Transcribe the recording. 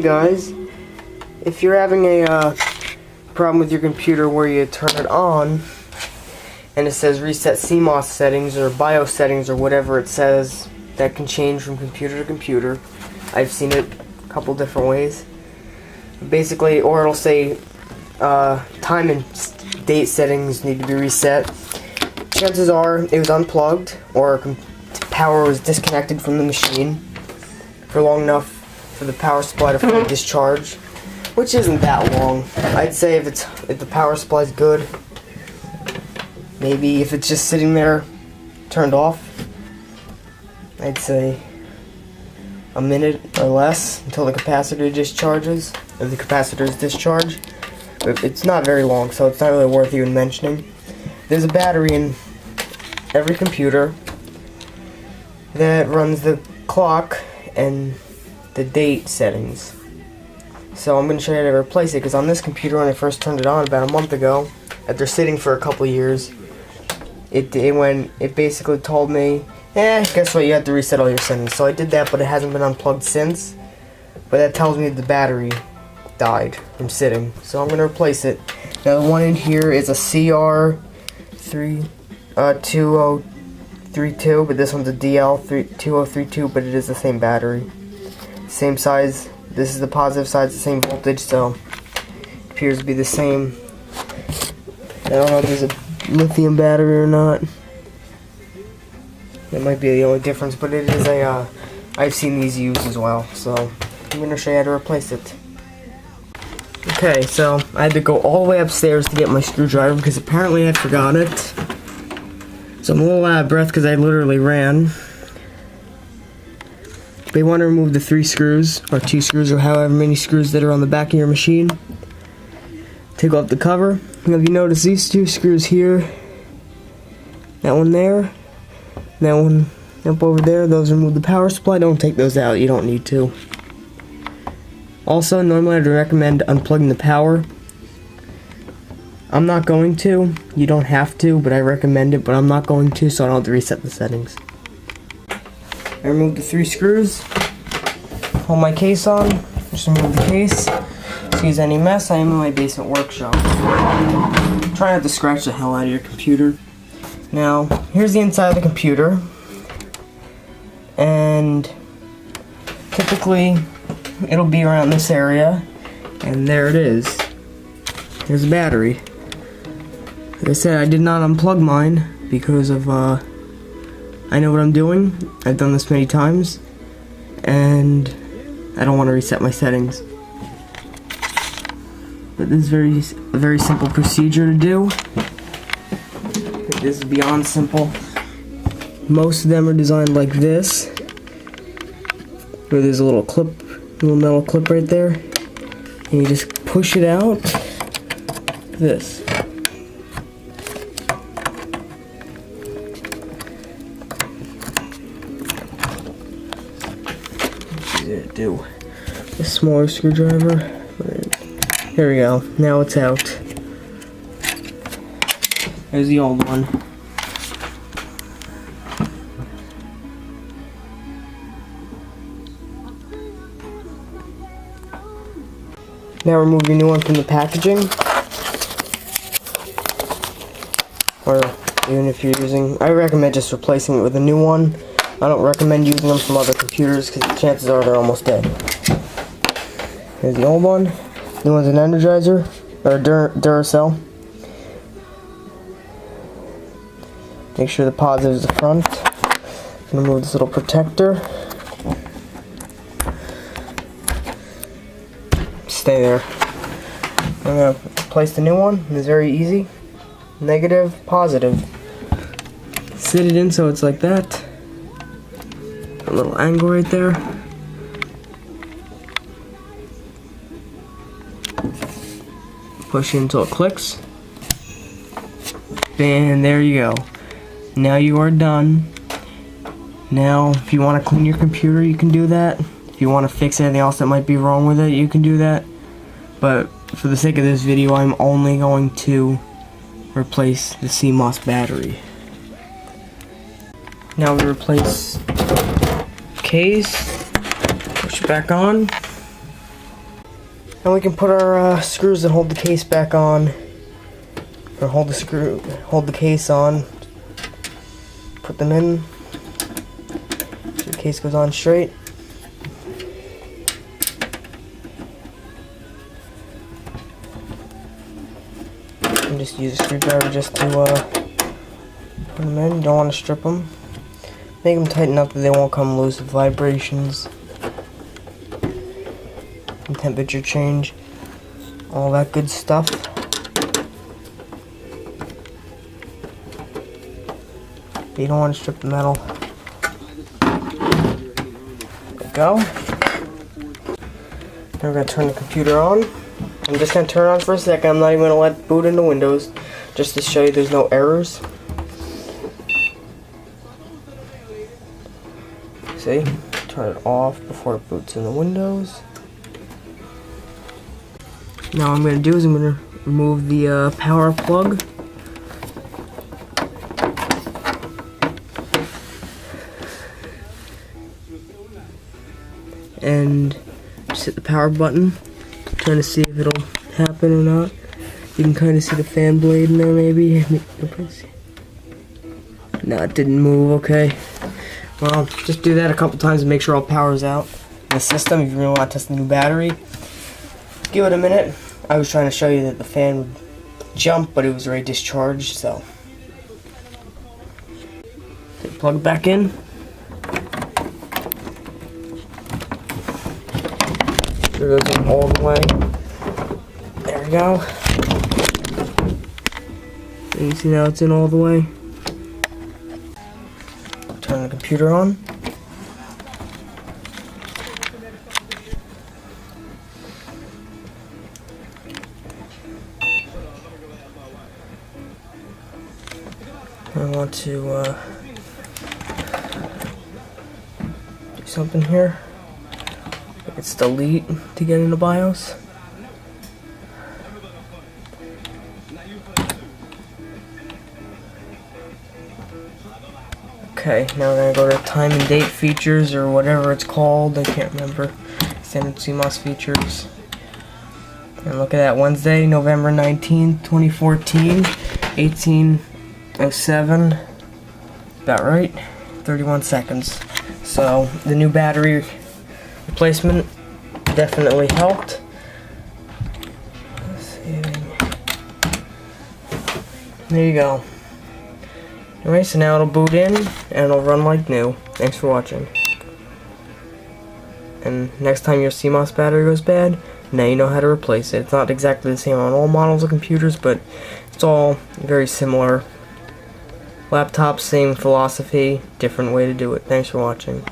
Guys, if you're having a problem with your computer where you turn it on and it says reset Cmos settings or BIOS settings or whatever it says, that can change from computer to computer. I've seen it a couple different ways. Basically, or it'll say time and date settings need to be reset. Chances are it was unplugged or power was disconnected from the machine for long enough for the power supply to fully discharge, which isn't that long. I'd say if the power supply is good, maybe if it's just sitting there turned off, I'd say a minute or less until the capacitor discharges, or the capacitor's discharge. But it's not very long, so it's not really worth even mentioning. There's a battery in every computer that runs the clock and the date settings. So I'm going to show you how to replace it, because on this computer, when I first turned it on about a month ago, after sitting for a couple of years, it basically told me, guess what, you have to reset all your settings. So I did that, but it hasn't been unplugged since. But that tells me the battery died from sitting. So I'm going to replace it. Now the one in here is a CR2032, but this one's a DL2032, but it is the same battery. Same size. This is the positive side, it's the same voltage, so it appears to be the same. I don't know if there's a lithium battery or not. That might be the only difference, but it is a, I've seen these used as well, so I'm going to show you how to replace it. Okay, so I had to go all the way upstairs to get my screwdriver because apparently I forgot it. So I'm a little out of breath because I literally ran. They want to remove the 3 screws, or 2 screws, or however many screws that are on the back of your machine. Take off the cover. Now if you notice these 2 screws here, that one there, that one up over there, those remove the power supply. Don't take those out, you don't need to. Also, normally I'd recommend unplugging the power. I'm not going to. You don't have to, but I recommend it, but I'm not going to, so I don't have to reset the settings. I removed the 3 screws, hold my case on, just remove the case. Excuse any mess, I am in my basement workshop. Try not to scratch the hell out of your computer. Now, here's the inside of the computer, and typically it'll be around this area, and there it is. There's a battery. Like I said, I did not unplug mine because of I know what I'm doing. I've done this many times, and I don't want to reset my settings. But this is a very simple procedure to do. This is beyond simple. Most of them are designed like this, where there's a little metal clip right there, and you just push it out. This. Do a smaller screwdriver. There we go. Now it's out. There's the old one. Now remove your new one from the packaging. Or even if you're using, I recommend just replacing it with a new one. I don't recommend using them from other computers because the chances are they're almost dead. Here's the old one. The new one's an Energizer, or Duracell. Make sure the positive is the front. I'm going to remove this little protector. Stay there. I'm going to place the new one. It's very easy. Negative, positive. Sit it in so it's like that. A little angle right there. Push it until it clicks. And there you go. Now you are done. Now, if you want to clean your computer, you can do that. If you want to fix anything else that might be wrong with it, you can do that. But for the sake of this video, I'm only going to replace the Cmos battery. Now we replace case, push it back on, And we can put our screws that hold the case back on, or hold the case on. Put them in. So the case goes on straight. And just use a screwdriver just to put them in. You don't want to strip them. Make them tight enough that they won't come loose with vibrations and temperature change, all that good stuff. But you don't want to strip the metal. There we go. Now we're going to turn the computer on. I'm just going to turn it on for a second. I'm not even going to let boot into Windows, just to show you there's no errors. See? Turn it off before it boots into Windows. Now what I'm going to do is I'm going to remove the power plug. And just hit the power button. Trying to see if it'll happen or not. You can kind of see the fan blade in there maybe. No, it didn't move, okay. Well, just do that a couple times and make sure all power's out in the system. If you really want to test the new battery, give it a minute. I was trying to show you that the fan would jump, but it was already discharged, so. Plug it back in. It goes in all the way. There we go. And you see now it's in all the way. Turn the computer on. I want to do something here. It's delete to get into BIOS. Okay, now we're going to go to time and date features or whatever it's called. I can't remember. Standard Cmos features. And look at that, Wednesday, November 19th, 2014, 18:07. About right. 31 seconds. So the new battery replacement definitely helped. Let's see. There you go. Anyway, so now it'll boot in and it'll run like new. Thanks for watching. And next time your Cmos battery goes bad, now you know how to replace it. It's not exactly the same on all models of computers, but it's all very similar. Laptops, same philosophy, different way to do it. Thanks for watching.